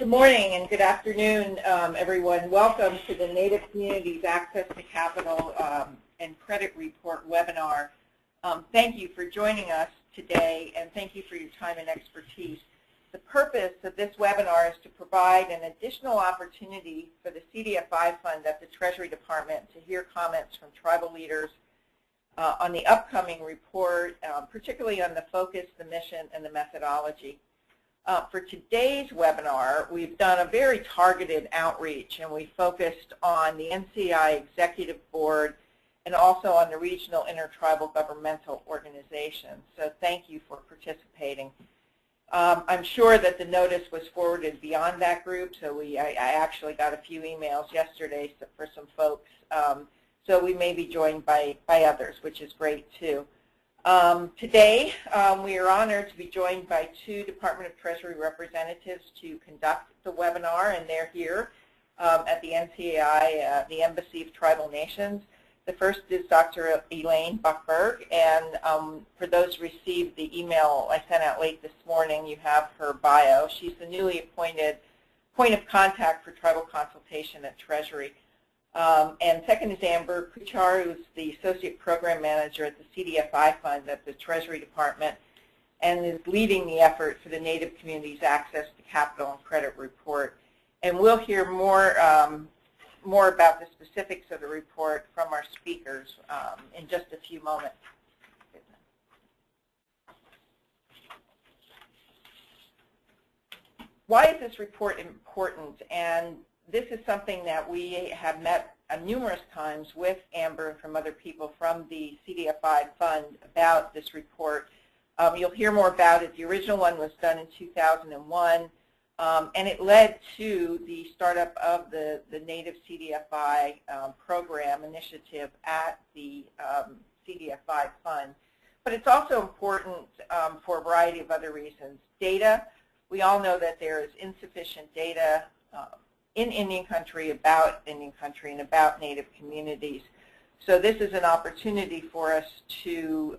Good morning and good afternoon, everyone. Welcome to the Native Communities Access to Capital and Credit Report webinar. Thank you for joining us today, and thank you for your time and expertise. The purpose of this webinar is to provide an additional opportunity for the CDFI fund at the Treasury Department to hear comments from tribal leaders on the upcoming report, particularly on the focus, the mission, and the methodology. For today's webinar, we've done a very targeted outreach, and we focused on the NCI Executive Board and also on the regional intertribal governmental organizations. So thank you for participating. I'm sure that the notice was forwarded beyond that group, so I actually got a few emails yesterday for some folks. So we may be joined by others, which is great too. Today, we are honored to be joined by two Department of Treasury representatives to conduct the webinar, and they're here at the NCAI, the Embassy of Tribal Nations. The first is Dr. Elaine Buckler, and for those who received the email I sent out late this morning, you have her bio. She's the newly appointed point of contact for tribal consultation at Treasury. And second is Amber Kuchar, who's the Associate Program Manager at the CDFI Fund at the Treasury Department and is leading the effort for the Native Communities Access to Capital and Credit Report. And we'll hear more about the specifics of the report from our speakers in just a few moments. Why is this report important? And this is something that we have met numerous times with Amber and from other people from the CDFI Fund about this report. You'll hear more about it. The original one was done in 2001, and it led to the startup of the Native CDFI program initiative at the CDFI Fund. But it's also important for a variety of other reasons. Data, we all know that there is insufficient data in Indian country, about Indian country, and about Native communities. So this is an opportunity for us to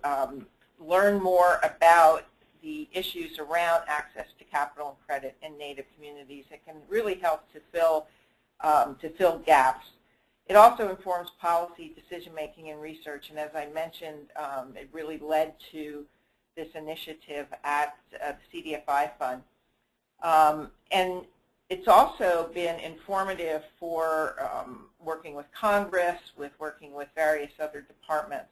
learn more about the issues around access to capital and credit in Native communities. It can really help to fill gaps. It also informs policy, decision-making, and research. And as I mentioned, it really led to this initiative at the CDFI Fund. And it's also been informative for working with Congress, working with various other departments,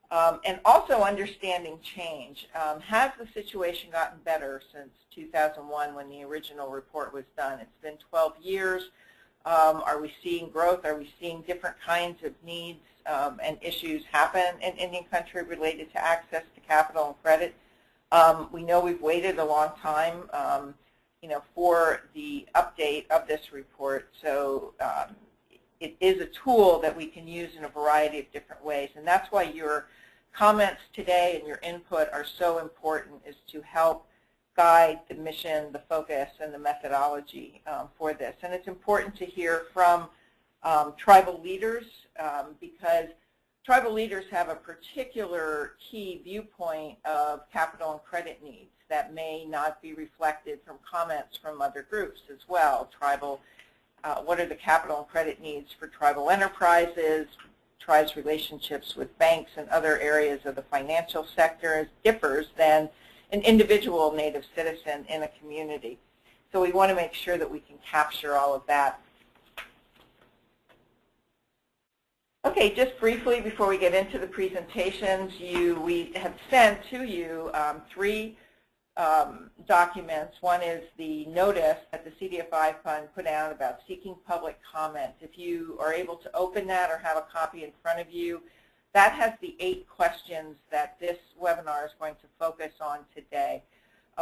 and also understanding change. Has the situation gotten better since 2001 when the original report was done? It's been 12 years. Are we seeing growth? Are we seeing different kinds of needs and issues happen in Indian country related to access to capital and credit? We know we've waited a long time for the update of this report. So it is a tool that we can use in a variety of different ways. And that's why your comments today and your input are so important, is to help guide the mission, the focus, and the methodology for this. And it's important to hear from tribal leaders because tribal leaders have a particular key viewpoint of capital and credit needs that may not be reflected from comments from other groups as well. Tribal, what are the capital and credit needs for tribal enterprises, tribes' relationships with banks and other areas of the financial sector differs than an individual Native citizen in a community. So we want to make sure that we can capture all of that. Okay, just briefly before we get into the presentations, we have sent to you three documents. One is the notice that the CDFI Fund put out about seeking public comment. If you are able to open that or have a copy in front of you, that has the 8 questions that this webinar is going to focus on today.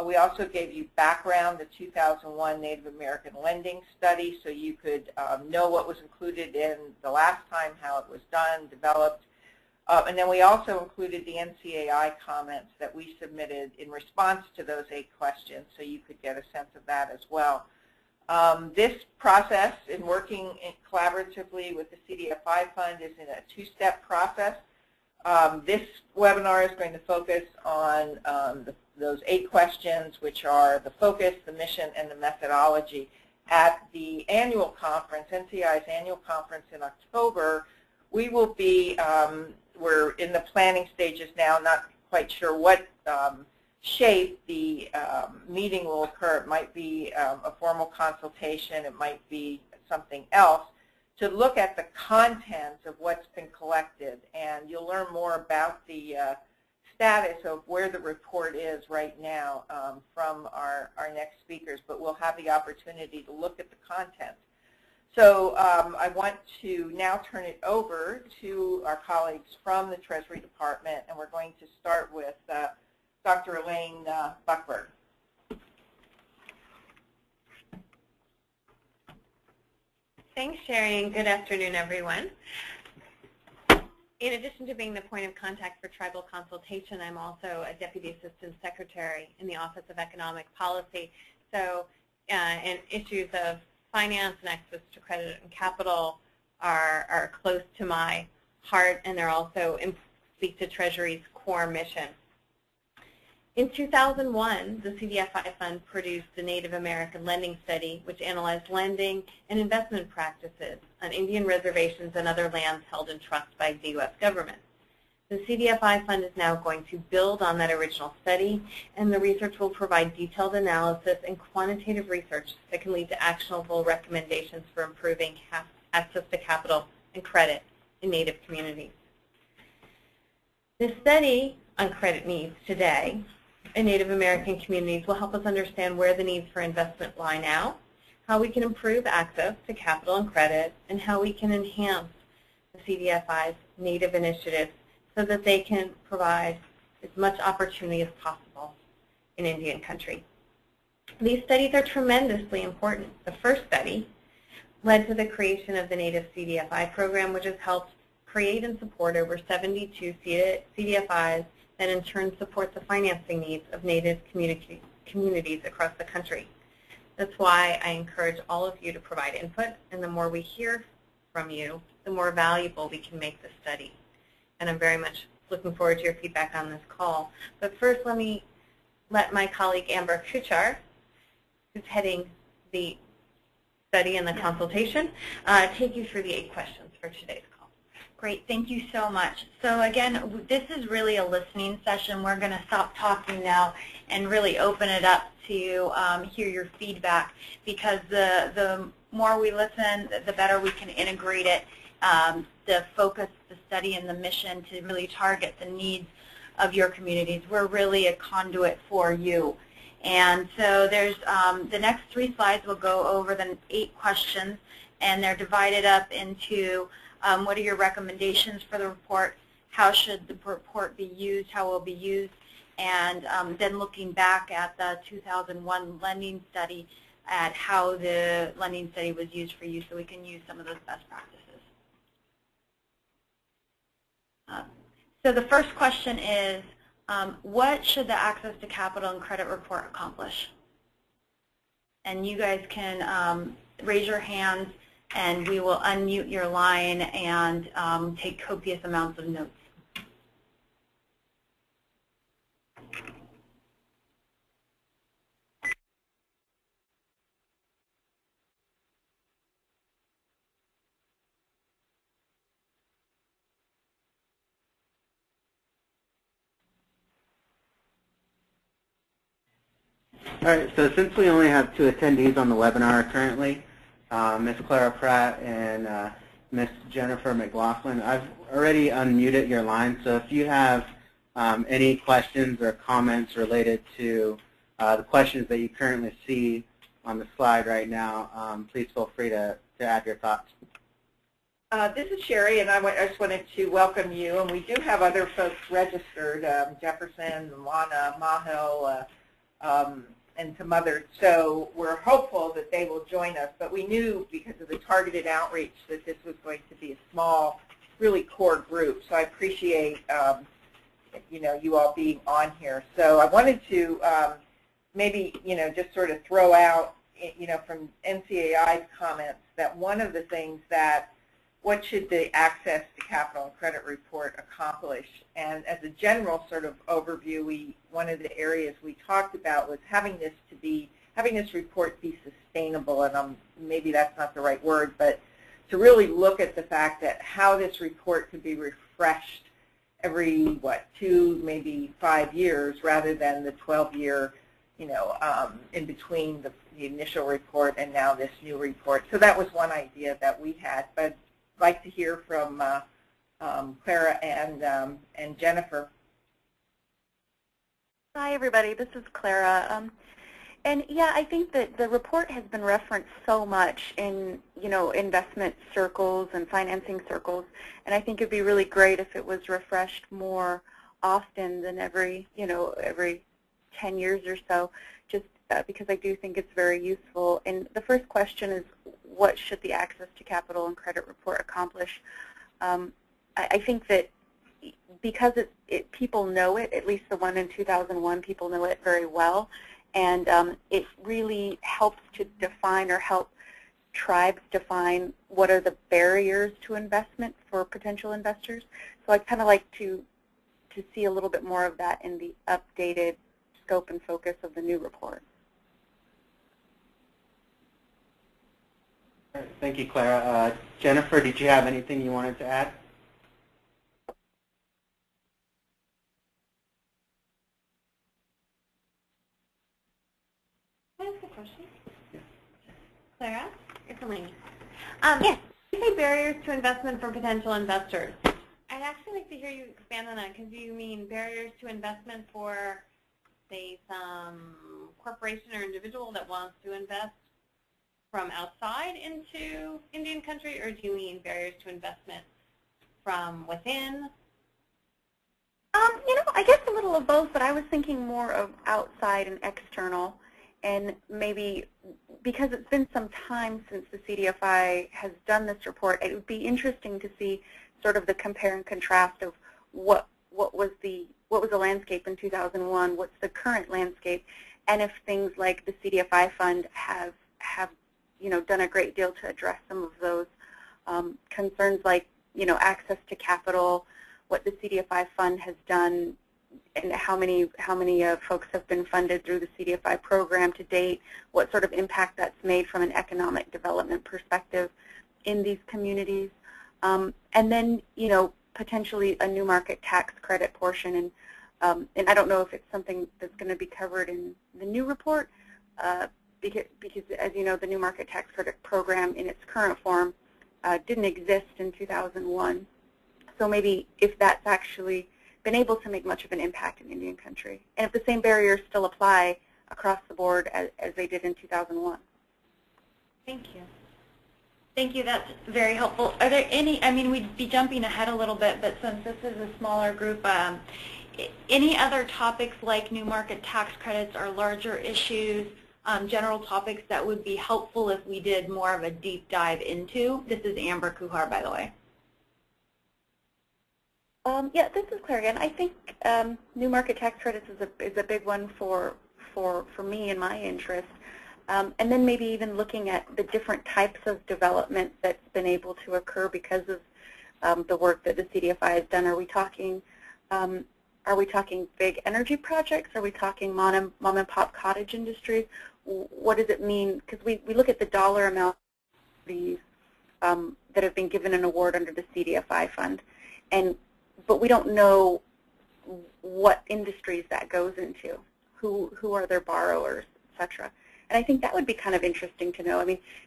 We also gave you background, the 2001 Native American lending study, so you could know what was included in the last time, how it was done, developed. And then we also included the NCAI comments that we submitted in response to those 8 questions, so you could get a sense of that as well. This process in working collaboratively with the CDFI Fund is in a 2-step process. This webinar is going to focus on those 8 questions, which are the focus, the mission, and the methodology. At the annual conference, NCI's annual conference in October, we will be, we're in the planning stages now, not quite sure what shape the meeting will occur. It might be a formal consultation, it might be something else, to look at the content of what's been collected. And you'll learn more about the status of where the report is right now from our next speakers, but we'll have the opportunity to look at the content. So I want to now turn it over to our colleagues from the Treasury Department, and we're going to start with Dr. Elaine Buckler. Thanks, Sherry, and good afternoon, everyone. In addition to being the point of contact for tribal consultation, I'm also a Deputy Assistant Secretary in the Office of Economic Policy. So and issues of finance and access to credit and capital are close to my heart, and they're also speak to Treasury's core mission. In 2001, the CDFI Fund produced the Native American Lending Study, which analyzed lending and investment practices on Indian reservations and other lands held in trust by the U.S. government. The CDFI Fund is now going to build on that original study, and the research will provide detailed analysis and quantitative research that can lead to actionable recommendations for improving access to capital and credit in Native communities. This study on credit needs today in Native American communities will help us understand where the needs for investment lie now, how we can improve access to capital and credit, and how we can enhance the CDFI's Native initiatives so that they can provide as much opportunity as possible in Indian country. These studies are tremendously important. The first study led to the creation of the Native CDFI program, which has helped create and support over 72 CDFIs that in turn support the financing needs of Native communities across the country. That's why I encourage all of you to provide input, and the more we hear from you, the more valuable we can make the study. And I'm very much looking forward to your feedback on this call. But first, let my colleague Amber Kuchar, who's heading the study and the consultation, take you through the 8 questions for today's call. Great, thank you so much. So again, this is really a listening session. We're going to stop talking now and really open it up to hear your feedback, because the more we listen, the better we can integrate it, the focus, the study, and the mission to really target the needs of your communities. We're really a conduit for you. And so there's the next 3 slides will go over the 8 questions, and they're divided up into what are your recommendations for the report, how should the report be used, how it will be used, and then looking back at the 2001 lending study at how the lending study was used for you, so we can use some of those best practices. So the first question is, what should the access to capital and credit report accomplish? And you guys can raise your hands, and we will unmute your line and take copious amounts of notes. All right, so since we only have 2 attendees on the webinar currently, Ms. Clara Pratt and Ms. Jennifer McLaughlin, I've already unmuted your line, so if you have any questions or comments related to the questions that you currently see on the slide right now, please feel free to add your thoughts. This is Sherry, and I just wanted to welcome you, and we do have other folks registered, Jefferson, Lana, Maho, and some others. So we're hopeful that they will join us. But we knew, because of the targeted outreach, that this was going to be a small, really core group. So I appreciate you all being on here. So I wanted to maybe just sort of throw out from NCAI's comments that one of the things that what should the access to capital and credit report accomplish? And as a general sort of overview, one of the areas we talked about was having this report be sustainable, and maybe that's not the right word, but to really look at the fact that how this report could be refreshed every, 2, maybe 5 years, rather than the 12-year, in between the initial report and now this new report. So that was one idea that we had, but I'd like to hear from Clara and Jennifer. Hi, everybody. This is Clara. And yeah, I think that the report has been referenced so much in, investment circles and financing circles, and I think it'd be really great if it was refreshed more often than every 10 years or so, just because I do think it's very useful. And the first question is, what should the access to capital and credit report accomplish? I think that because people know it, at least the one in 2001, people know it very well. And it really helps to define or help tribes define what are the barriers to investment for potential investors. So I'd kind of like to see a little bit more of that in the updated scope and focus of the new report. All right, thank you, Clara. Jennifer, did you have anything you wanted to add? Can I ask a question? Yeah. Clara, it's Elaine. Yes. You say barriers to investment for potential investors. I'd actually like to hear you expand on that, because you mean barriers to investment for, say, some corporation or individual that wants to invest from outside into Indian country, or do you mean barriers to investment from within? I guess a little of both, but I was thinking more of outside and external. And maybe because it's been some time since the CDFI has done this report, it would be interesting to see sort of the compare and contrast of what was the landscape in 2001, what's the current landscape, and if things like the CDFI fund have done a great deal to address some of those concerns, like access to capital, what the CDFI fund has done, and how many folks have been funded through the CDFI program to date, what sort of impact that's made from an economic development perspective in these communities, and then potentially a new market tax credit portion. And I don't know if it's something that's going to be covered in the new report, because as you know, the new market tax credit program in its current form didn't exist in 2001. So maybe if that's actually been able to make much of an impact in Indian country, and if the same barriers still apply across the board as they did in 2001. Thank you. Thank you. That's very helpful. Are there any, we'd be jumping ahead a little bit, but since this is a smaller group, any other topics like new market tax credits or larger issues, general topics that would be helpful if we did more of a deep dive into? This is Amber Kuhar, by the way. Yeah, this is Claire again. I think new market tax credits is a big one for me and my interest. And then maybe even looking at the different types of development that's been able to occur because of the work that the CDFI has done. Are we talking big energy projects? Are we talking mom and pop cottage industries? What does it mean? Because we look at the dollar amount of these that have been given an award under the CDFI fund, but we don't know what industries that goes into, who are their borrowers, etc. And I think that would be kind of interesting to know.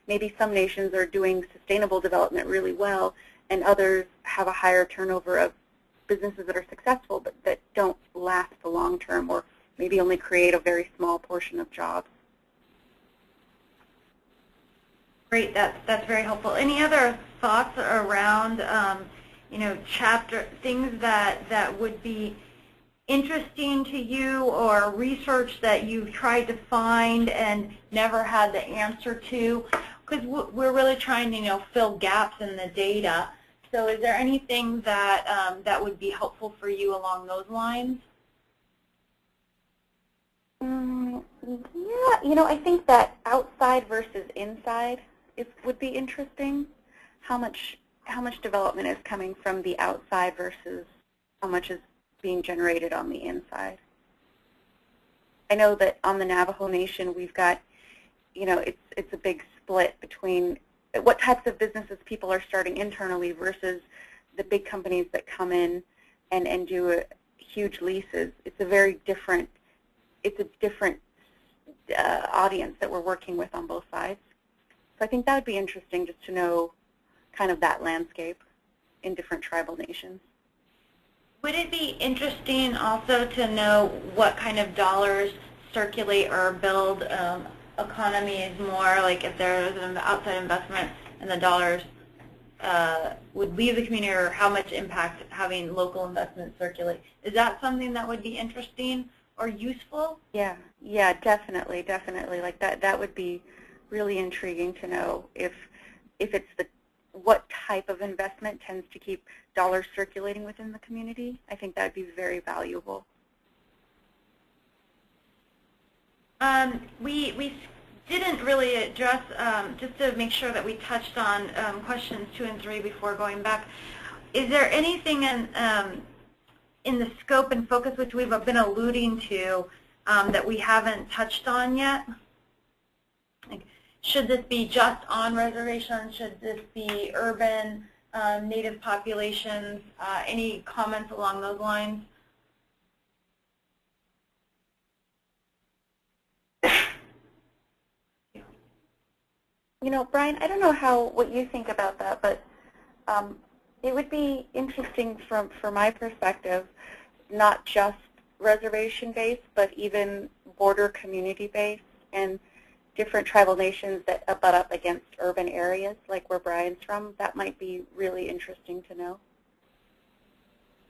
Maybe some nations are doing sustainable development really well, and others have a higher turnover of businesses that are successful but that don't last the long term, or maybe only create a very small portion of jobs. Great, that's very helpful. Any other thoughts around chapter things that would be interesting to you, or research that you've tried to find and never had the answer to? Because we're really trying to fill gaps in the data. So is there anything that that would be helpful for you along those lines? Yeah, I think that outside versus inside would be interesting. How much development is coming from the outside versus how much is being generated on the inside? I know that on the Navajo Nation we've got, it's a big split between what types of businesses people are starting internally versus the big companies that come in and do huge leases. It's a very different, audience that we're working with on both sides. So I think that would be interesting just to know kind of that landscape in different tribal nations. Would it be interesting also to know what kind of dollars circulate or build economies more, like if there is an outside investment and the dollars would leave the community, or how much impact having local investments circulate? Is that something that would be interesting or useful? Yeah, definitely. Like that would be really intriguing to know if it's what type of investment tends to keep dollars circulating within the community. I think that would be very valuable. We didn't really address, just to make sure that we touched on questions 2 and 3 before going back. Is there anything in the scope and focus which we've been alluding to that we haven't touched on yet? Like, should this be just on reservations? Should this be urban, native populations? Any comments along those lines? Brian, I don't know what you think about that, but it would be interesting from my perspective, not just reservation-based, but even border community-based and different tribal nations that butt up against urban areas, like where Brian's from. That might be really interesting to know.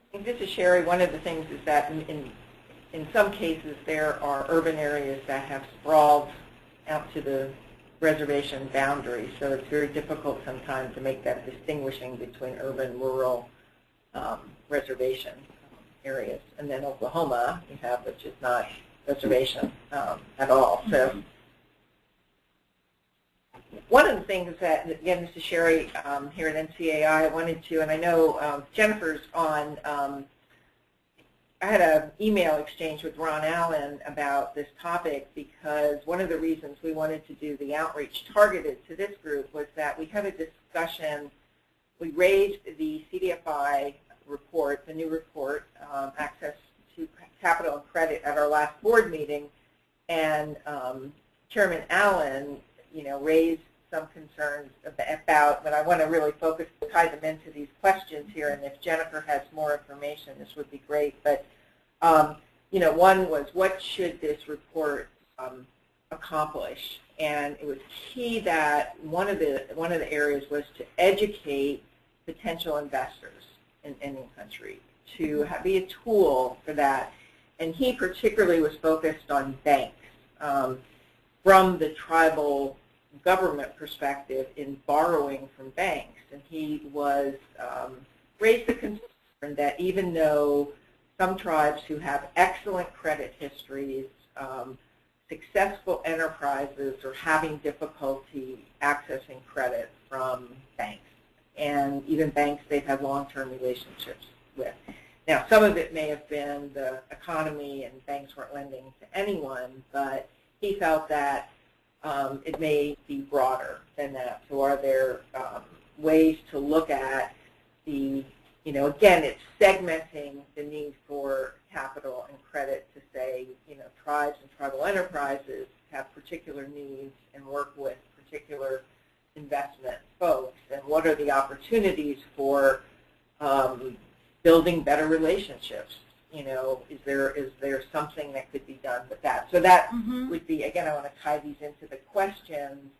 I think this is Sherry. One of the things is that in some cases there are urban areas that have sprawled out to the reservation boundary, so it's very difficult sometimes to make that distinguishing between urban, rural, reservation areas. And then Oklahoma, we have, which is not reservation at all. So one of the things that, again, this is Sherry here at NCAI, I wanted to, and I know Jennifer's on, I had an email exchange with Ron Allen about this topic because one of the reasons we wanted to do the outreach targeted to this group was that we had a discussion. We raised the CDFI report, the new report, Access to Capital and Credit, at our last board meeting, and Chairman Allen, raised some concerns about, but I want to really focus, tie them into these questions here, and if Jennifer has more information, this would be great. But, one was, what should this report accomplish? And it was key that one of the areas was to educate potential investors in Indian country, to be a tool for that. And he particularly was focused on banks from the tribal government perspective in borrowing from banks. And he was raised the concern that even though some tribes who have excellent credit histories, successful enterprises, are having difficulty accessing credit from banks, and even banks they've had long-term relationships with. Now, some of it may have been the economy and banks weren't lending to anyone, but he felt that it may be broader than that. So are there ways to look at the, again, it's segmenting the need for capital and credit to say, tribes and tribal enterprises have particular needs and work with particular investment folks, and what are the opportunities for building better relationships? Is there something that could be done with that? So that would be, again, I want to tie these into the questions.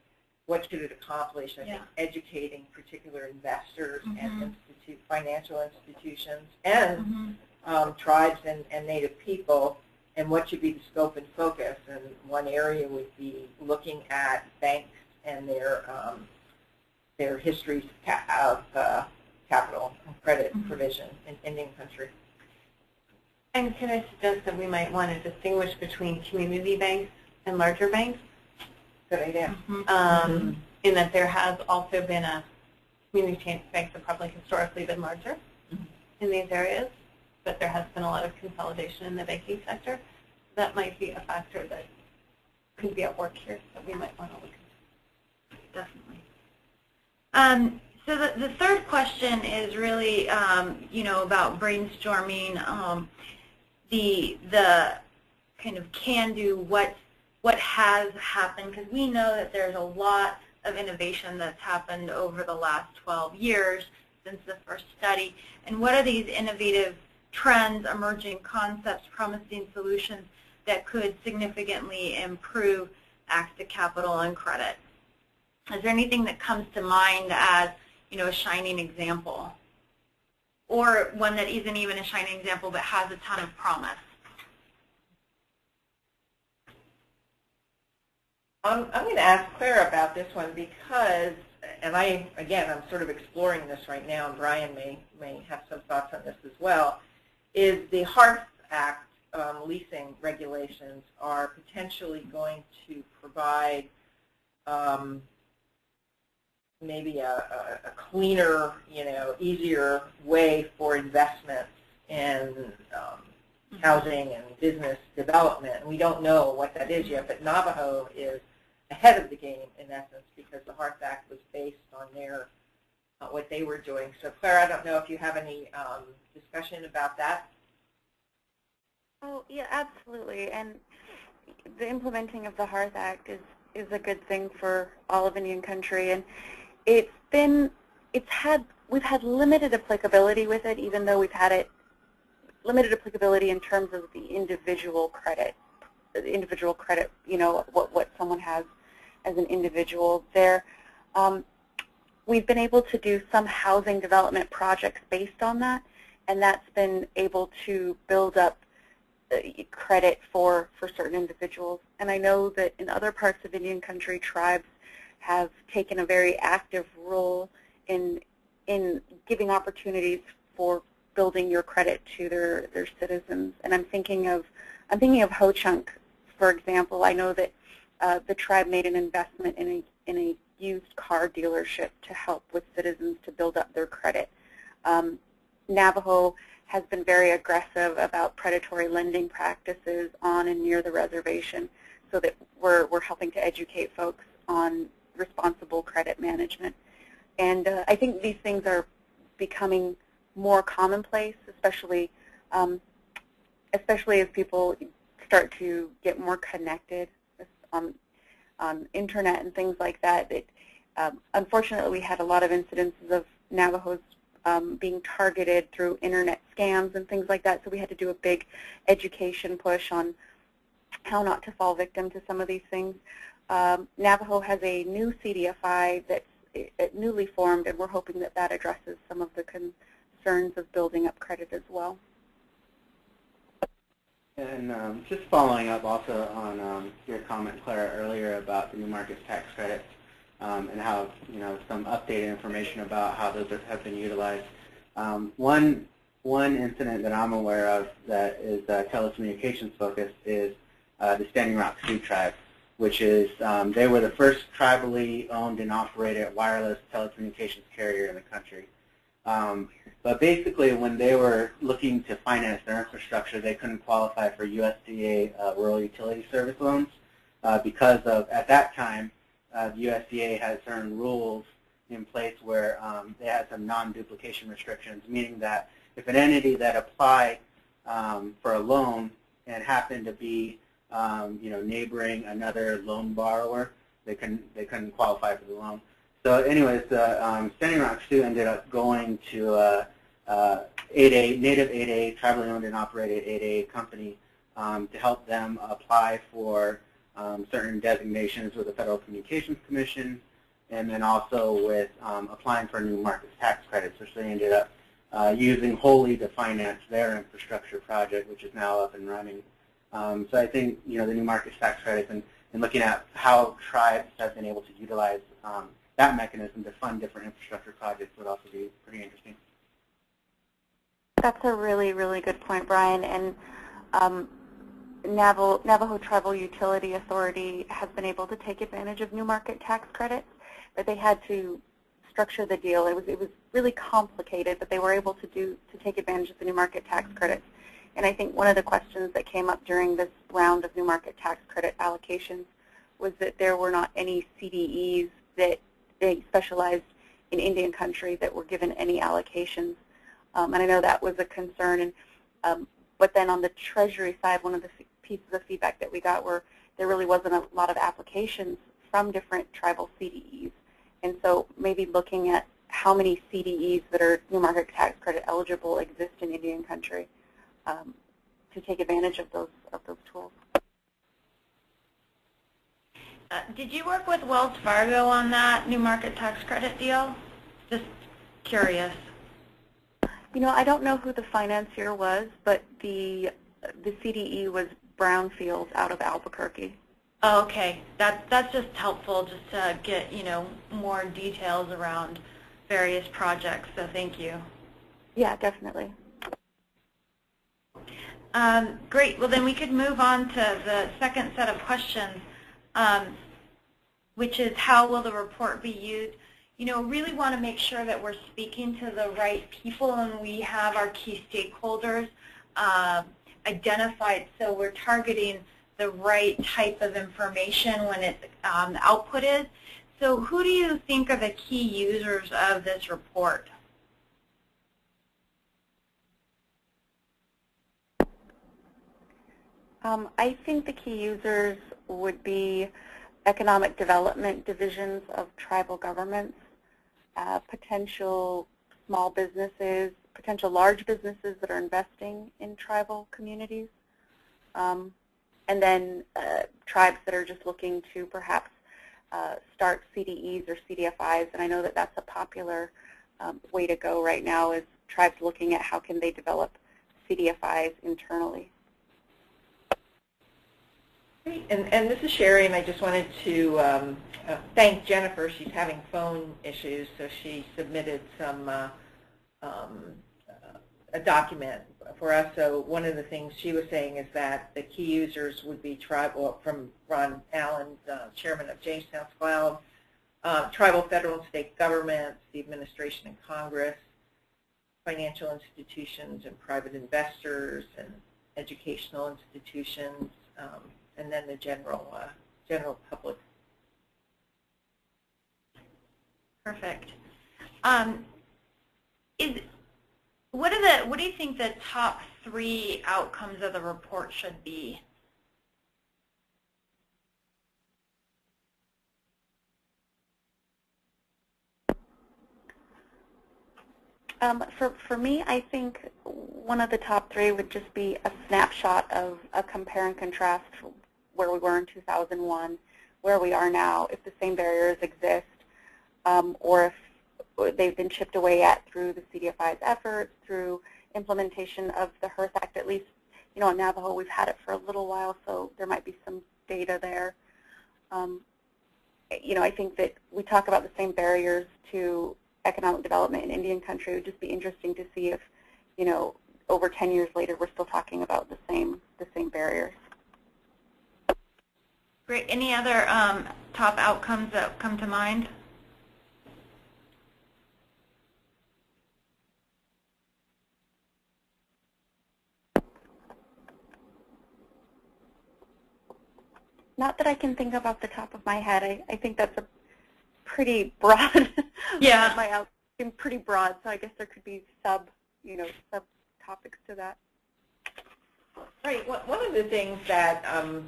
What should it accomplish? I think educating particular investors and financial institutions and tribes and Native people, and what should be the scope and focus. And one area would be looking at banks and their histories of capital and credit provision in Indian country. And can I suggest that we might want to distinguish between community banks and larger banks? Good idea. In that there has also been a community banks have probably historically been larger in these areas, but there has been a lot of consolidation in the banking sector. That might be a factor that could be at work here that we might want to look into. Definitely. So the third question is really, about brainstorming the kind of can-do, what has happened, because we know that there's a lot of innovation that's happened over the last 12 years since the first study, and what are these innovative trends, emerging concepts, promising solutions that could significantly improve access to capital and credit? Is there anything that comes to mind as a shining example, or one that isn't even a shining example but has a ton of promise? I'm going to ask Clara about this one because, and I'm sort of exploring this right now, and Brian may have some thoughts on this as well, is the Hearth Act leasing regulations are potentially going to provide maybe a cleaner, easier way for investments in housing and business development. And we don't know what that is yet, but Navajo is ahead of the game in essence because the Hearth Act was based on their what they were doing. So Clara, I don't know if you have any discussion about that. Oh, yeah, absolutely. And the implementing of the Hearth Act is a good thing for all of Indian country, and we've had limited applicability with it, even though we've had it limited applicability in terms of the individual credit, what someone has as an individual there. We've been able to do some housing development projects based on that, and that's been able to build up credit for certain individuals. And I know that in other parts of Indian country, tribes have taken a very active role in giving opportunities for building your credit to their citizens. And I'm thinking of Ho Chunk, for example. I know that the tribe made an investment in a used car dealership to help with citizens to build up their credit. Navajo has been very aggressive about predatory lending practices on and near the reservation, so that we're helping to educate folks on responsible credit management. And I think these things are becoming more commonplace, especially as people start to get more connected on internet and things like that. Unfortunately, we had a lot of incidences of Navajos being targeted through internet scams and things like that, so we had to do a big education push on how not to fall victim to some of these things. Navajo has a new CDFI that's newly formed, and we're hoping that that addresses some of the concerns of building up credit as well. And just following up also on your comment, Clara, earlier about the new markets tax credits and how, some updated information about how those have been utilized. One incident that I'm aware of that is telecommunications focused is the Standing Rock Sioux tribe, which is they were the first tribally owned and operated wireless telecommunications carrier in the country. But basically, when they were looking to finance their infrastructure, they couldn't qualify for USDA rural utility service loans because of, at that time, the USDA had certain rules in place where they had some non-duplication restrictions, meaning that if an entity that applied for a loan and happened to be neighboring another loan borrower, they couldn't qualify for the loan. So anyways, the Standing Rock Sioux ended up going to native 8A, tribally owned and operated 8A company to help them apply for certain designations with the Federal Communications Commission, and then also with applying for new markets tax credits, which they ended up using wholly to finance their infrastructure project, which is now up and running. So I think the new markets tax credits and looking at how tribes have been able to utilize that mechanism to fund different infrastructure projects would also be pretty interesting. That's a really, really good point, Brian. And Navajo Tribal Utility Authority has been able to take advantage of new market tax credits, but they had to structure the deal. It was really complicated, but they were able to take advantage of the new market tax credits. And I think one of the questions that came up during this round of new market tax credit allocations was that there were not any CDEs that they specialized in Indian country that were given any allocations. And I know that was a concern. And but then on the Treasury side, one of the pieces of feedback that we got were there really wasn't a lot of applications from different tribal CDEs. And so maybe looking at how many CDEs that are new market tax credit eligible exist in Indian country to take advantage of those tools. Did you work with Wells Fargo on that new market tax credit deal? Just curious. You know, I don't know who the financier was, but the CDE was Brownfield out of Albuquerque. Oh, okay, that's just helpful just to get, you know, more details around various projects, so thank you. Yeah, definitely. Great, well then we could move on to the second set of questions, which is how will the report be used? You know, really want to make sure that we're speaking to the right people and we have our key stakeholders identified, so we're targeting the right type of information when the output is. So who do you think are the key users of this report? I think the key users would be economic development divisions of tribal governments, potential small businesses, potential large businesses that are investing in tribal communities, and then tribes that are just looking to perhaps start CDEs or CDFIs. And I know that that's a popular way to go right now, is tribes looking at how can they develop CDFIs internally. Great. And this is Sherry, and I just wanted to thank Jennifer. She's having phone issues, so she submitted a document for us. So one of the things she was saying is that the key users would be tribal, from Ron Allen, chairman of Jamestown Squam, tribal, federal, and state governments, the administration and Congress, financial institutions and private investors, and educational institutions, and then the general public. Perfect. What do you think the top 3 outcomes of the report should be? For me, I think one of the top 3 would just be a snapshot of a compare and contrast where we were in 2001, where we are now, if the same barriers exist, or if they've been chipped away at through the CDFI's efforts, through implementation of the HERS Act. At least, you know, in Navajo we've had it for a little while, so there might be some data there. You know, I think that we talk about the same barriers to economic development in Indian country. It would just be interesting to see if, you know, over 10 years later we're still talking about the same barriers. Great. Any other top outcomes that come to mind? Not that I can think of off the top of my head. I think that's a pretty broad. Yeah. My outcome pretty broad, so I guess there could be subtopics to that. Right. One of the things that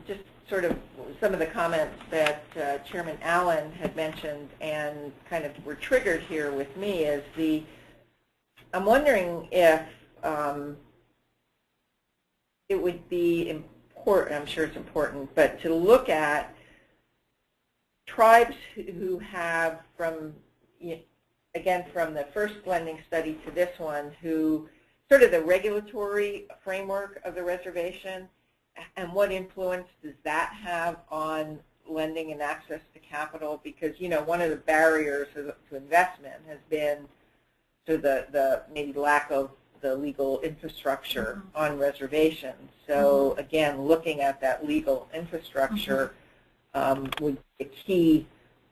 just sort of some of the comments that Chairman Allen had mentioned and kind of were triggered here with me is I'm wondering if it would be important, I'm sure it's important, but to look at tribes who have again, from the first blending study to this one, who sort of the regulatory framework of the reservation, and what influence does that have on lending and access to capital? Because, you know, one of the barriers to investment has been to the maybe lack of the legal infrastructure on reservations. So again, looking at that legal infrastructure would be a key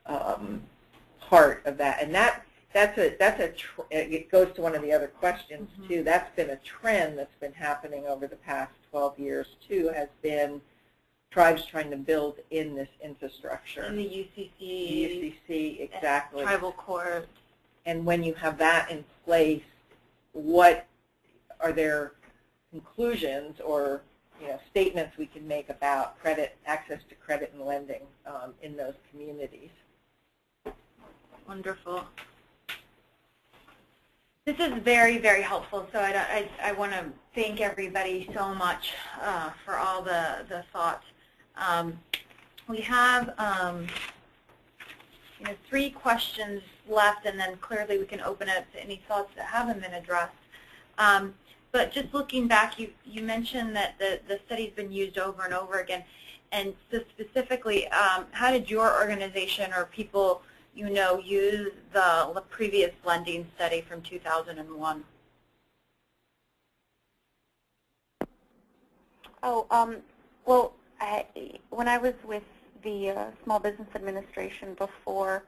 part of that. And that, it goes to one of the other questions too. That's been a trend that's been happening over the past 12 years too. Has been tribes trying to build in this infrastructure. In the UCC. The UCC, exactly. Tribal court. And when you have that in place, what are there conclusions or statements we can make about credit, access to credit and lending in those communities? Wonderful. This is very, very helpful. So I want to thank everybody so much for all the thoughts. We have 3 questions left, and then clearly we can open it up to any thoughts that haven't been addressed. But just looking back, you mentioned that the study's been used over and over again, and so specifically, how did your organization or people use the previous lending study from 2001? Well, when I was with the Small Business Administration before,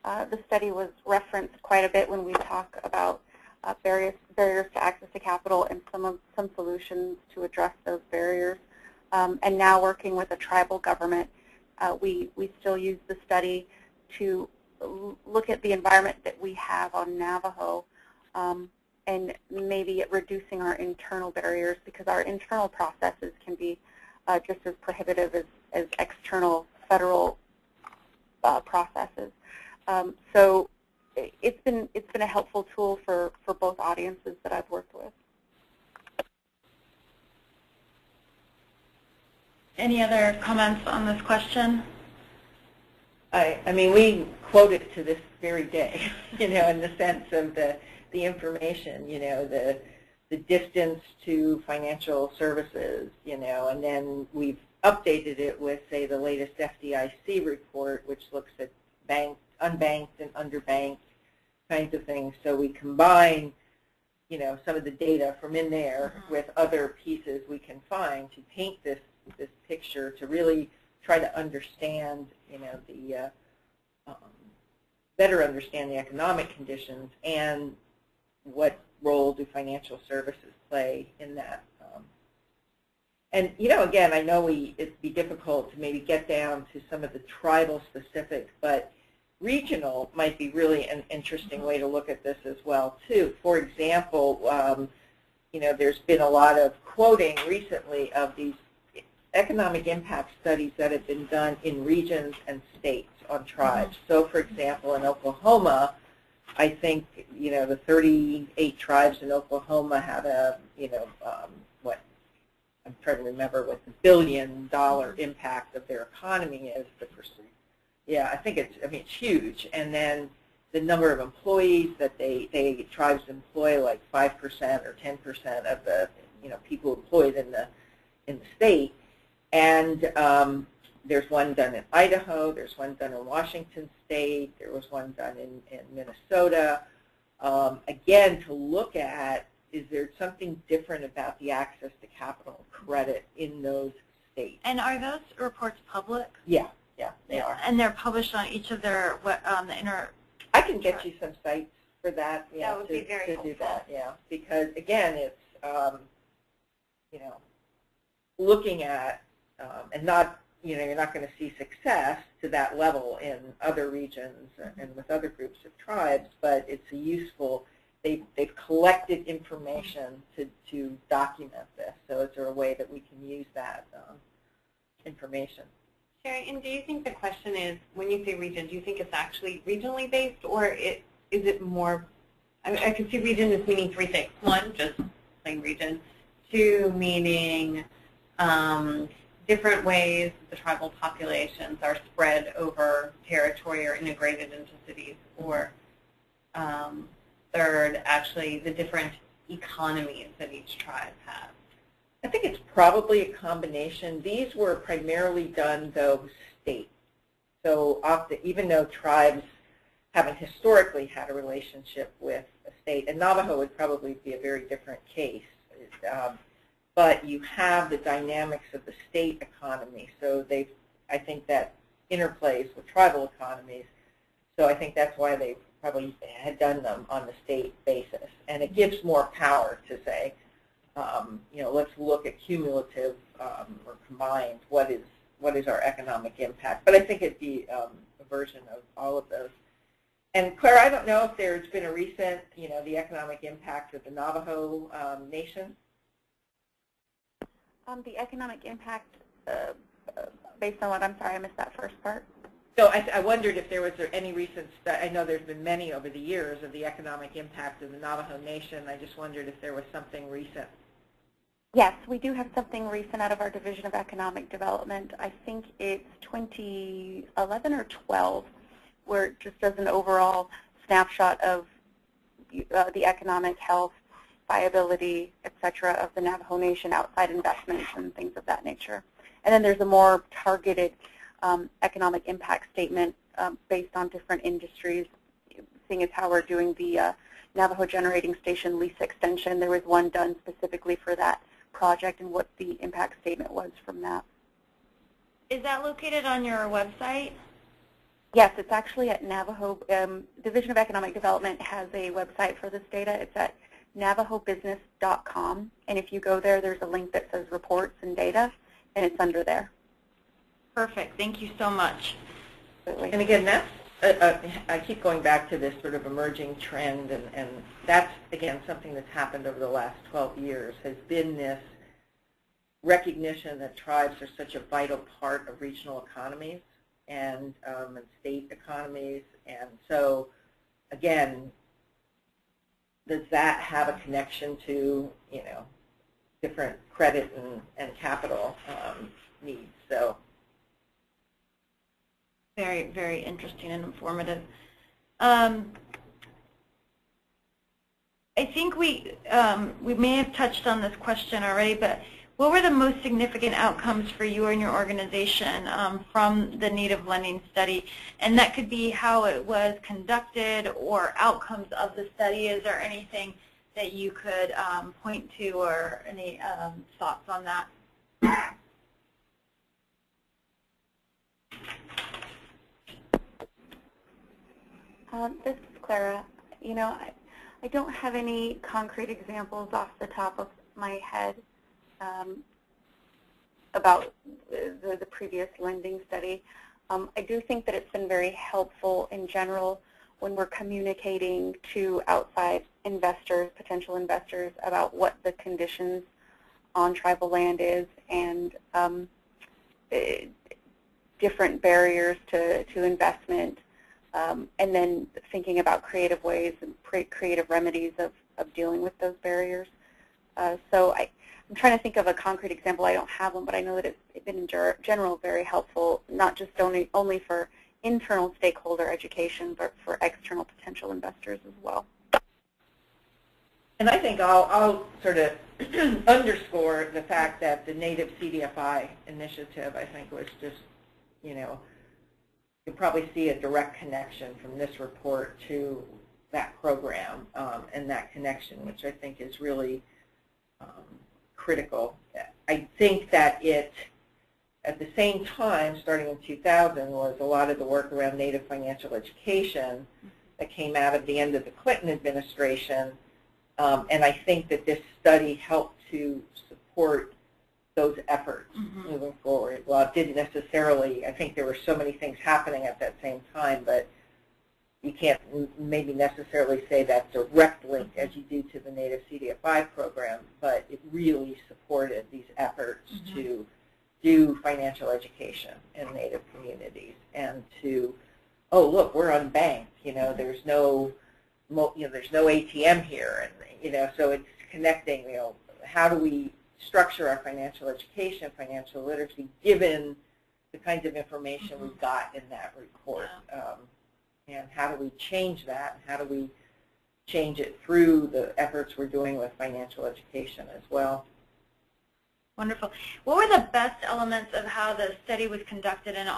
the study was referenced quite a bit when we talk about barriers to access to capital and some solutions to address those barriers. And now working with a tribal government, we still use the study to look at the environment that we have on Navajo and maybe at reducing our internal barriers, because our internal processes can be just as prohibitive as external federal processes. So it's been a helpful tool for both audiences that I've worked with. Any other comments on this question? I mean, we quote it to this very day, in the sense of the information, the distance to financial services, and then we've updated it with, say, the latest FDIC report, which looks at unbanked and underbanked kinds of things. So we combine, some of the data from in there with other pieces we can find to paint this picture to really try to understand, better understand the economic conditions and what role do financial services play in that. And, again, I know it'd be difficult to maybe get down to some of the tribal specific, but regional might be really an interesting way to look at this as well, too. For example, there's been a lot of quoting recently of these economic impact studies that have been done in regions and states on tribes. So, for example, in Oklahoma, I think, the 38 tribes in Oklahoma had a, I'm trying to remember what the $1 billion impact of their economy is. Yeah, I think it's huge. And then the number of employees that tribes employ, like 5% or 10% of the, people employed in the state. And there's one done in Idaho, there's one done in Washington State, there was one done in Minnesota. Again, to look at, is there something different about the access to capital and credit in those states? And are those reports public? Yeah, they are. And they're published on each of their, I can get you some sites for that. Yeah, that would be very helpful. Do that, yeah. Because, again, it's, looking at, and not, you're not going to see success to that level in other regions and with other groups of tribes, but it's a useful, they've collected information to document this. So is there a way that we can use that information? Sherry, and do you think the question is, when you say region, do you think it's actually regionally based, or is it more, I can see region as meaning 3 things. 1, just plain region. 2, meaning different ways the tribal populations are spread over territory or integrated into cities, or 3rd, actually the different economies that each tribe has. I think it's probably a combination. These were primarily done, though, state. So often, even though tribes haven't historically had a relationship with a state, and Navajo would probably be a very different case, but you have the dynamics of the state economy. So I think that interplays with tribal economies. So I think that's why they've probably had done them on the state basis. And it gives more power to say, let's look at cumulative or combined what is our economic impact. But I think it'd be a version of all of those. And Claire, I don't know if there's been a recent, the economic impact of the Navajo Nation. The economic impact, based on what? I'm sorry, I missed that first part. So I wondered if there was any recent study. I know there's been many over the years of the economic impact of the Navajo Nation. I just wondered if there was something recent. Yes, we do have something recent out of our Division of Economic Development. I think it's 2011 or 12, where it just does an overall snapshot of the economic health, viability, et cetera, of the Navajo Nation, outside investments and things of that nature. And then there's a more targeted economic impact statement based on different industries, seeing as how we're doing the Navajo Generating Station lease extension. There was one done specifically for that project and what the impact statement was from that. Is that located on your website? Yes, it's actually at Navajo. Division of Economic Development has a website for this data. It's at navajobusiness.com, and if you go there, there's a link that says reports and data, and it's under there. Perfect. Thank you so much. Absolutely. And again, that's I keep going back to this sort of emerging trend, and that's, again, something that's happened over the last 12 years, has been this recognition that tribes are such a vital part of regional economies and state economies. And so, again, does that have a connection to, different credit and capital needs? So, very, very interesting and informative. I think we may have touched on this question already, but what were the most significant outcomes for you and your organization from the Native lending study? And that could be how it was conducted or outcomes of the study. Is there anything that you could point to, or any thoughts on that? This is Clara. I don't have any concrete examples off the top of my head about the previous lending study. I do think that it's been very helpful in general when we're communicating to outside investors, potential investors, about what the conditions on tribal land is and different barriers to investment, and then thinking about creative ways and creative remedies of dealing with those barriers. So I'm trying to think of a concrete example. I don't have one, but I know that it's been in general very helpful, not just only for internal stakeholder education, but for external potential investors as well. And I think I'll sort of underscore the fact that the Native CDFI initiative, I think, was just, you can probably see a direct connection from this report to that program and that connection, which I think is really critical. I think that it, at the same time, starting in 2000, was a lot of the work around Native financial education that came out of the end of the Clinton administration, and I think that this study helped to support those efforts moving forward. Well, it didn't necessarily, I think there were so many things happening at that same time, but you can't maybe necessarily say that direct link as you do to the Native CDFI program, but it really supported these efforts to do financial education in Native communities and to, oh, look, we're unbanked, there's no ATM here, and so it's connecting, how do we structure our financial education, financial literacy, given the kinds of information we've got in that report. And how do we change that? How do we change it through the efforts we're doing with financial education as well? Wonderful. What were the best elements of how the study was conducted? And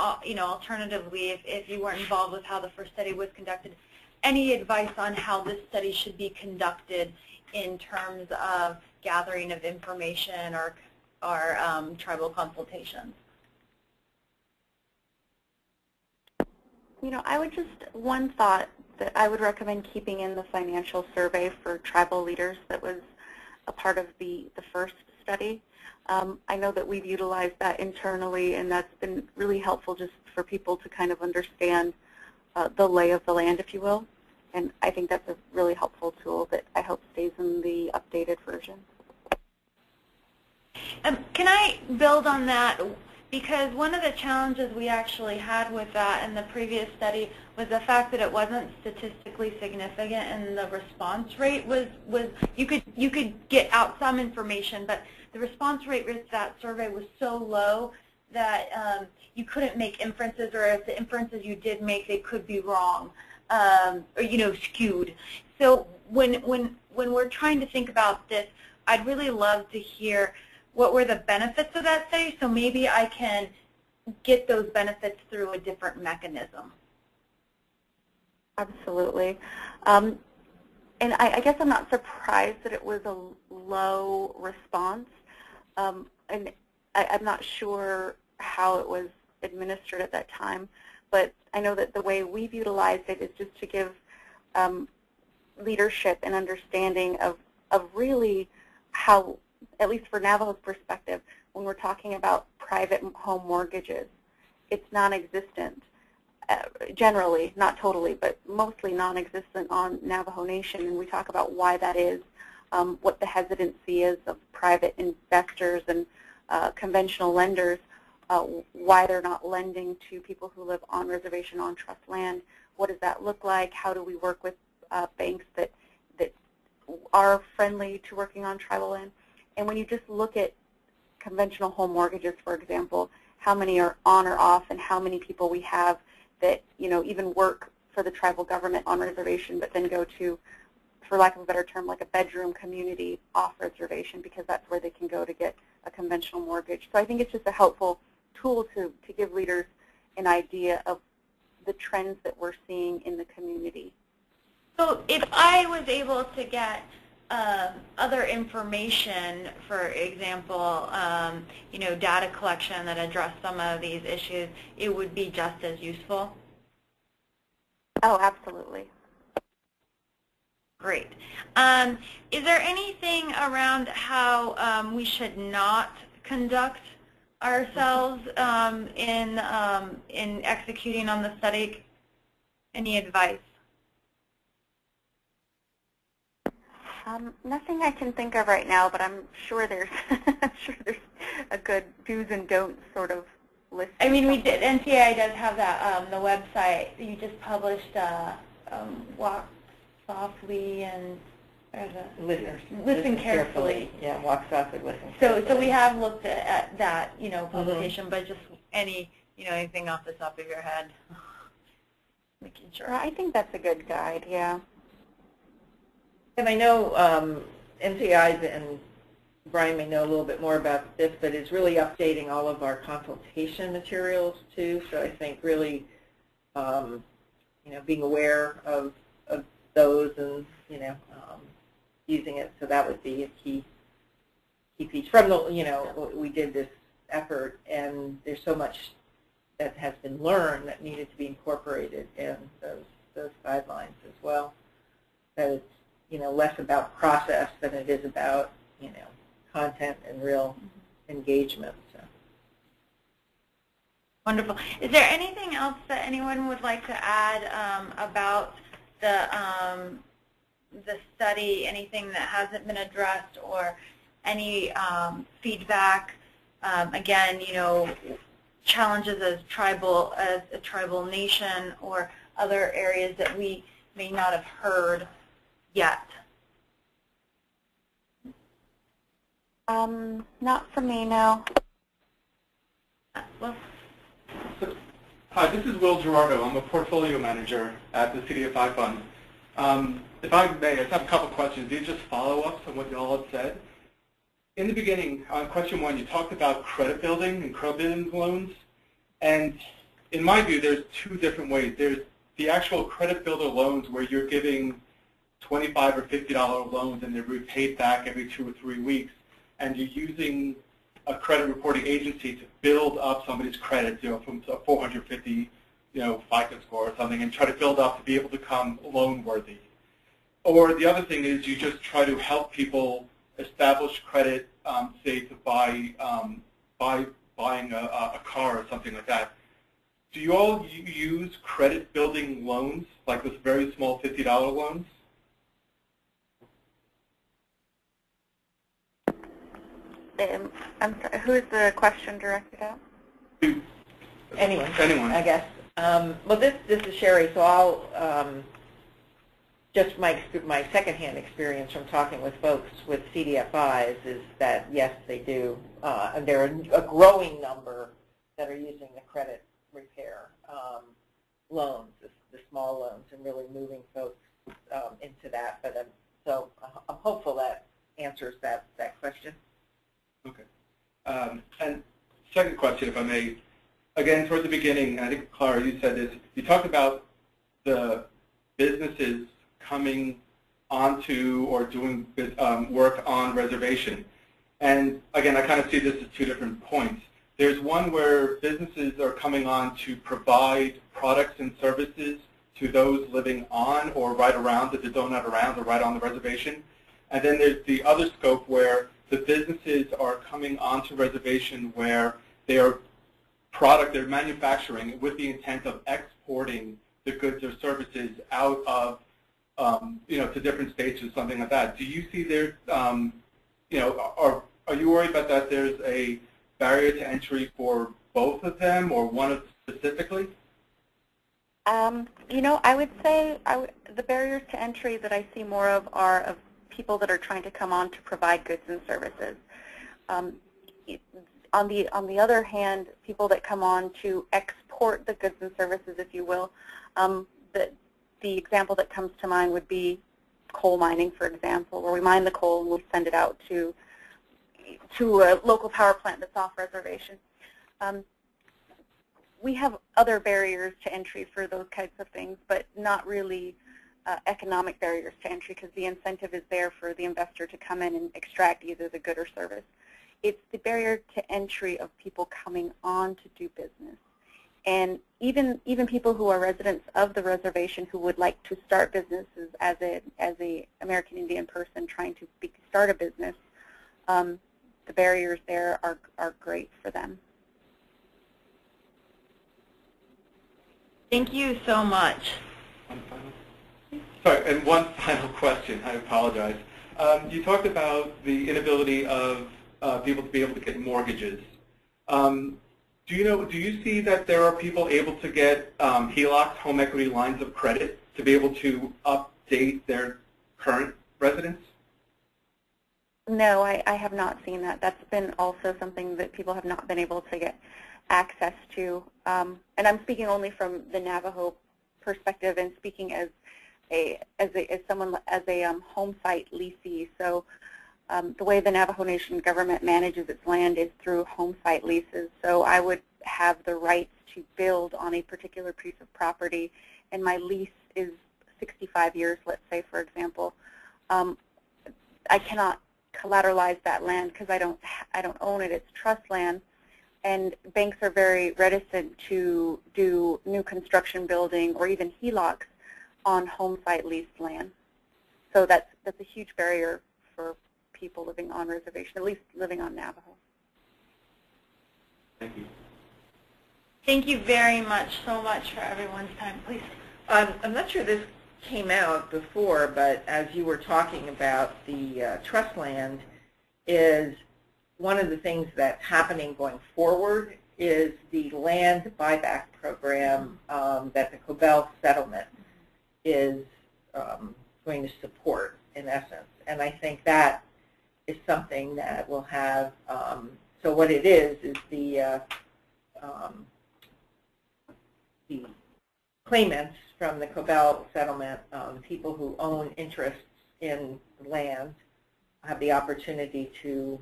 alternatively, if you weren't involved with how the first study was conducted, any advice on how this study should be conducted in terms of gathering of information or tribal consultations? I would one thought that I would recommend keeping in the financial survey for tribal leaders that was a part of the first study. I know that we've utilized that internally, and that's been really helpful just for people to kind of understand the lay of the land, if you will. And I think that's a really helpful tool that I hope stays in the updated version. Can I build on that? Because one of the challenges we actually had with that in the previous study was the fact that it wasn't statistically significant, and the response rate was you could get out some information, but the response rate with that survey was so low that you couldn't make inferences, or if the inferences you did make, they could be wrong, or skewed. So when we're trying to think about this, I'd really love to hear what were the benefits of that study, so maybe I can get those benefits through a different mechanism. Absolutely. And I guess I'm not surprised that it was a low response. And I'm not sure how it was administered at that time, but I know that the way we've utilized it is just to give leadership and understanding of really how, at least for Navajo's perspective, when we're talking about private home mortgages, it's non-existent. Generally, not totally, but mostly non-existent on Navajo Nation, and we talk about why that is, what the hesitancy is of private investors and conventional lenders, why they're not lending to people who live on reservation, on trust land. What does that look like? How do we work with banks that are friendly to working on tribal land? And when you just look at conventional home mortgages, for example, how many are on or off, and how many people we have that even work for the tribal government on reservation, but then go to, for lack of a better term, like a bedroom community off reservation, because that's where they can go to get a conventional mortgage. So I think it's just a helpful tool to give leaders an idea of the trends that we're seeing in the community. So if I was able to get other information, for example, data collection that addressed some of these issues, it would be just as useful? Oh, absolutely. Great. Is there anything around how we should not conduct ourselves in executing on the study? Any advice? Nothing I can think of right now, but I'm sure there's a good do's and don'ts sort of list. I mean, we did. NCAI does have that the website. You just published Walk Softly and Listen Carefully. Yeah, Walk Softly, Listen Carefully. So we have looked at that publication, but just anything off the top of your head, making sure. I think that's a good guide. Yeah. And I know NCI, and Brian may know a little bit more about this, but it's really updating all of our consultation materials too. So I think really, being aware of those and using it. So that would be a key piece. From the we did this effort, and there's so much that has been learned that needed to be incorporated in those guidelines as well. That it's less about process than it is about, content and real engagement. So. Wonderful. Is there anything else that anyone would like to add about the study, anything that hasn't been addressed, or any feedback? Again, challenges as a tribal nation, or other areas that we may not have heard yet? Not for me, no. Well, hi, this is Will Gerardo. I'm a portfolio manager at the CDFI fund. If I may, I just have a couple questions. These are just follow-ups on what you all have said. In the beginning, on question 1, you talked about credit building and credit building loans. And in my view, there's 2 different ways. There's the actual credit builder loans where you're giving $25 or $50 loans and they're repaid back every 2 or 3 weeks, and you're using a credit reporting agency to build up somebody's credit, from 450 FICO score or something and try to build up to be able to become loan worthy. Or the other thing is you just try to help people establish credit, say to buying a car or something like that. Do you all use credit building loans, like this very small $50 loans? I'm sorry, who is the question directed at? Anyone. Anyone. I guess. Well, this is Sherry, so I'll just my secondhand experience from talking with folks with CDFIs is that yes, they do, and there are a growing number that are using the credit repair loans, the small loans, and really moving folks into that. But so I'm hopeful that answers that question. Okay. And second question, if I may. Again, toward the beginning, I think, Clara, you said this, you talked about the businesses coming onto or doing work on reservation. And again, I kind of see this as two different points. There's one where businesses are coming on to provide products and services to those living on or right around, if they don't have around or right on the reservation. And then there's the other scope where the businesses are coming onto reservation where they are they're manufacturing with the intent of exporting the goods or services out of, to different states or something like that. Do you see there, are you worried about that there's a barrier to entry for both of them or one of specifically? I would say the barriers to entry that I see more of are of people that are trying to come on to provide goods and services. On the other hand, people that come on to export the goods and services, if you will, the example that comes to mind would be coal mining, for example, where we mine the coal and we send it out to a local power plant that's off reservation. We have other barriers to entry for those types of things, but not really economic barriers to entry because the incentive is there for the investor to come in and extract either the good or service. It's the barrier to entry of people coming on to do business. And even people who are residents of the reservation who would like to start businesses as a American Indian person trying to start a business, the barriers there are great for them. Thank you so much. Sorry, and one final question. I apologize. You talked about the inability of people to be able to get mortgages. Do you see that there are people able to get HELOCs, home equity lines of credit, to be able to update their current residence? No, I have not seen that. That's been also something that people have not been able to get access to. And I'm speaking only from the Navajo perspective and speaking as a home site leasee. So the way the Navajo Nation government manages its land is through home site leases. So I would have the rights to build on a particular piece of property, and my lease is 65 years, let's say, for example. I cannot collateralize that land because I don't own it. It's trust land, and banks are very reticent to do new construction building or even HELOCs on home site leased land. So that's a huge barrier for people living on reservation, at least living on Navajo. Thank you. Thank you very much, so much for everyone's time. Please. I'm not sure this came out before, but as you were talking about the trust land, is one of the things that's happening going forward is the land buyback program that the Cobell settlement is going to support, in essence. And I think that is something that will have, so what it is the claimants from the Cobell settlement, people who own interests in land, have the opportunity to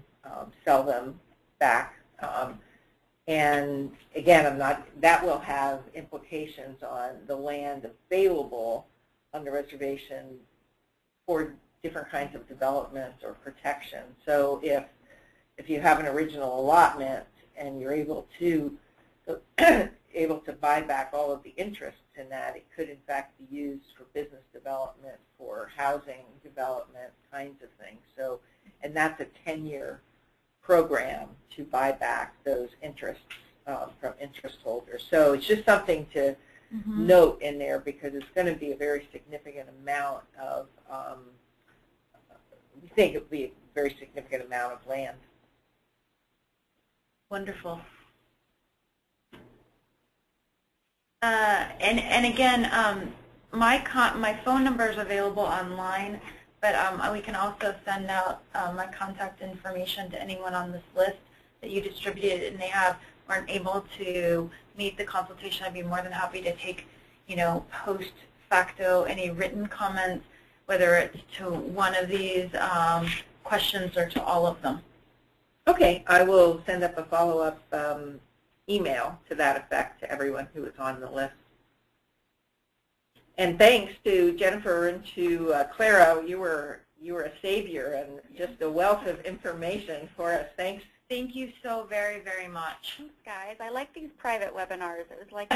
sell them back. And again, that will have implications on the land available on the reservation for different kinds of developments or protection. So if you have an original allotment and you're able to, able to buy back all of the interests in that, it could in fact be used for business development, for housing development kinds of things. So, and that's a 10-year program to buy back those interests from interest holders. So it's just something to note in there, because it's going to be a very significant amount of, we think it will be a very significant amount of land. Wonderful. And again, my phone number is available online, but we can also send out my contact information to anyone on this list that you distributed, and they weren't able to meet the consultation. I'd be more than happy to take, post facto any written comments, whether it's to one of these questions or to all of them. Okay, I will send up a follow-up email to that effect to everyone who is on the list. And thanks to Jennifer and to Clara, you were a savior and just a wealth of information for us. Thanks. Thank you so very, very much. Thanks, guys. I like these private webinars. It was like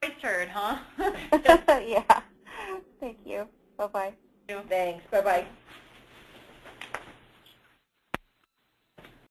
Voice heard, huh? yeah. Thank you. Bye-bye. Thanks. Bye-bye.